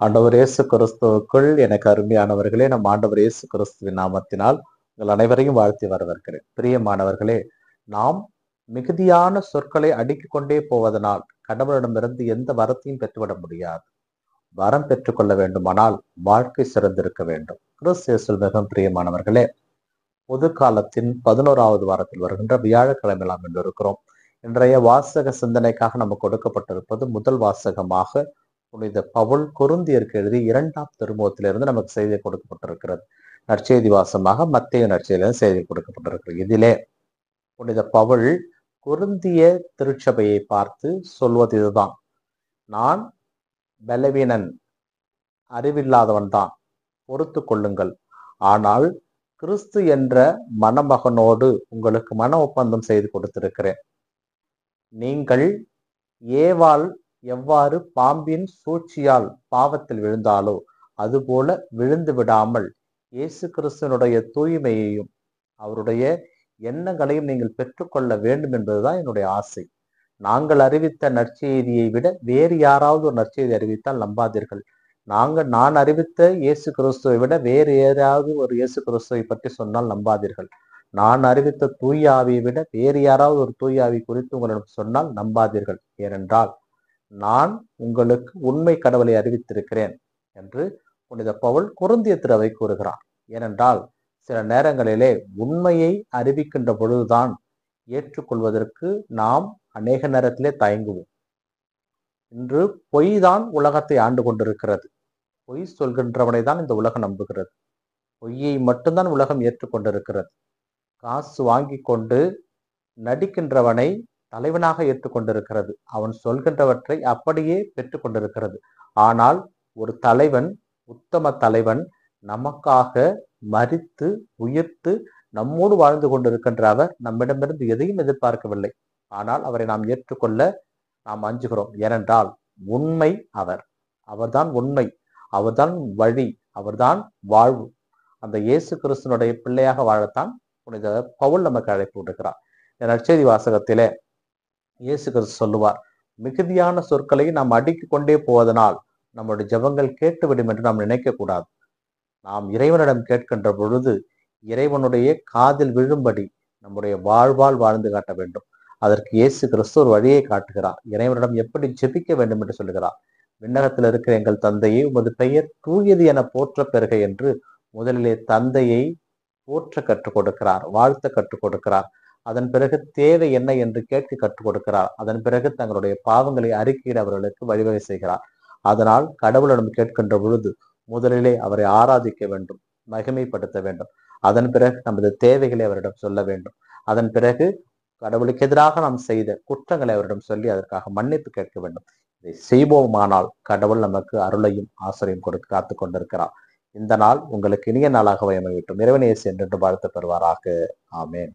ஆண்டவர் இயேசு கிறிஸ்துவுக்குள் எனக்கு அருமையானவர்களே, நம் ஆண்டவர் இயேசு கிறிஸ்துவின் நாமத்தினால் உங்கள் அனைவரையும் வாழ்த்தி வரவேற்கிறேன். பிரியமானவர்களே, நாம் மிகுதியான சொற்களை அடுக்கிக் கொண்டே போவதனால் கடவுளிடமிருந்து எந்த வரத்தையும் பெற்றுவிட முடியாது. வரம் பெற்றுக்கொள்ள வேண்டுமானால் வாழ்க்கை சிறந்திருக்க வேண்டும். கிறிஸ்து இயேசுவில் மிகவும் பிரியமானவர்களே, பொது காலத்தின் 11வது வாரத்தில் வருகின்ற வியாழக்கிழமை நாம் என்று இருக்கிறோம். இன்றைய வாசக சிந்தனைக்காக நமக்கு கொடுக்கப்பட்டிருப்பது முதல் வாசகமாக புனித பவுல் கொரிந்தியருக்கு எழுதி 2ஆம் திருமுகத்திலிருந்து நமக்கு செய்தி கொடுக்கப்பட்டிருக்கிறது. நற்செய்தி வாசமாக மத்தேயு நற்செய்தியிலிருந்து செய்தி கொடுக்கப்பட்டிருக்கிறது. இதிலே புனித பவுல் கொரிந்திய திருச்சபையை பார்த்து சொல்வது இதுதான்: நான் பலவீனன், அறிவில்லாதவன் தான், பொறுத்து கொள்ளுங்கள். ஆனால் கிறிஸ்து என்ற மணமகனோடு உங்களுக்கு மன ஒப்பந்தம் செய்து கொடுத்திருக்கிறேன். நீங்கள் ஏவாள் எவ்வாறு பாம்பின் சூழ்ச்சியால் பாவத்தில் விழுந்தாலோ அதுபோல விழுந்து விடாமல் இயேசு கிறிஸ்துவனுடைய தூய்மையையும் அவருடைய எண்ணங்களையும் நீங்கள் பெற்றுக்கொள்ள வேண்டும் என்பதுதான் என்னுடைய ஆசை. நாங்கள் அறிவித்த நற்செய்தியை விட வேறு யாராவது ஒரு நற்செய்தி அறிவித்தால் நம்பாதீர்கள். நான் அறிவித்த இயேசு கிறிஸ்துவை விட வேறு யாராவது ஒரு இயேசு கிறிஸ்துவை பற்றி சொன்னால் நம்பாதீர்கள். நான் அறிவித்த தூய ஆவியை விட வேறு யாராவது ஒரு தூய ஆவி குறித்து உங்களிடம் சொன்னால் நம்பாதீர்கள். ஏனென்றால் நான் உங்களுக்கு உண்மை கடவுளை அறிவித்திருக்கிறேன் என்று புனித பவுல் கொரிந்திய திருவை கூறுகிறார். ஏனென்றால் சில நேரங்களிலே உண்மையை அறிவிக்கின்ற பொழுதுதான் ஏற்றுக்கொள்வதற்கு நாம் அநேக நேரத்திலே தயங்குவோம். இன்று பொய் தான் உலகத்தை ஆண்டு கொண்டிருக்கிறது. பொய் சொல்கின்றவனை தான் இந்த உலகம் நம்புகிறது. பொய்யை மட்டும்தான் உலகம் ஏற்றுக்கொண்டிருக்கிறது. காசு வாங்கி கொண்டு நடிக்கின்றவனை தலைவனாக ஏற்றுக்கொண்டிருக்கிறது. அவன் சொல்கின்றவற்றை அப்படியே பெற்றுக்கொண்டிருக்கிறது. ஆனால் ஒரு தலைவன், உத்தம தலைவன், நமக்காக மரித்து உயிர்த்து நம்மோடு வாழ்ந்து கொண்டிருக்கின்ற அவர் நம்மிடமிருந்து எதையும் எதிர்பார்க்கவில்லை. ஆனால் அவரை நாம் ஏற்றுக்கொள்ள நாம் அஞ்சுகிறோம். ஏனென்றால் உண்மை அவர்தான் உண்மை, அவர்தான் வழி, அவர்தான் வாழ்வு. அந்த இயேசு கிறிஸ்துனுடைய பிள்ளையாக வாழத்தான் புனித பவுல் நமக்கு அழைப்பு விடுக்கிறார். நற்செய்தி வாசகத்திலே இயேசு கிறிஸ்து சொல்லுவார், மிகுதியான சொற்களை நாம் அடுக்கிக் கொண்டே போவதனால் நம்முடைய ஜெபங்கள் கேட்டுவிடும் என்று நாம் நினைக்க கூடாது. நாம் இறைவனிடம் கேட்கின்ற பொழுது இறைவனுடைய காதில் விழும்படி நம்முடைய வாழ்வால் வாழ்ந்து காட்ட வேண்டும். அதற்கு இயேசு கிறிஸ்து ஒரு வழியை காட்டுகிறார். இறைவனிடம் எப்படி ஜெபிக்க வேண்டும் என்று சொல்லுகிறார். விண்ணகத்தில் இருக்கிற எங்கள் தந்தையை, உமது பெயர் தூயது என போற்ற பெறுக என்று முதலிலே தந்தையை போற்ற கற்றுக் கொடுக்கிறார், வாழ்த்த கற்றுக் கொடுக்கிறார். அதன் பிறகு தேவை என்ன என்று கேட்க கற்றுக் கொடுக்கிறார். அதன் பிறகு தங்களுடைய பாவங்களை அறிக்கையிட அவர்களுக்கு வழிவகை செய்கிறார். அதனால் கடவுளிடம் கேட்கின்ற பொழுது முதலிலே அவரை ஆராதிக்க வேண்டும், மகிமைப்படுத்த வேண்டும். அதன் பிறகு நமது தேவைகளை அவரிடம் சொல்ல வேண்டும். அதன் பிறகு கடவுளுக்கு எதிராக நாம் செய்த குற்றங்களை அவரிடம் சொல்லி அதற்காக மன்னிப்பு கேட்க வேண்டும். இதை செய்வோமானால் கடவுள் நமக்கு அருளையும் ஆசிரியம் கொடுக்க காத்து கொண்டிருக்கிறார். இந்த நாள் உங்களுக்கு இனிய நாளாக அமையட்டும். இறைவன் இயேசு என்றென்று வாழ்த்து பெறுவாராக. ஆமேன்.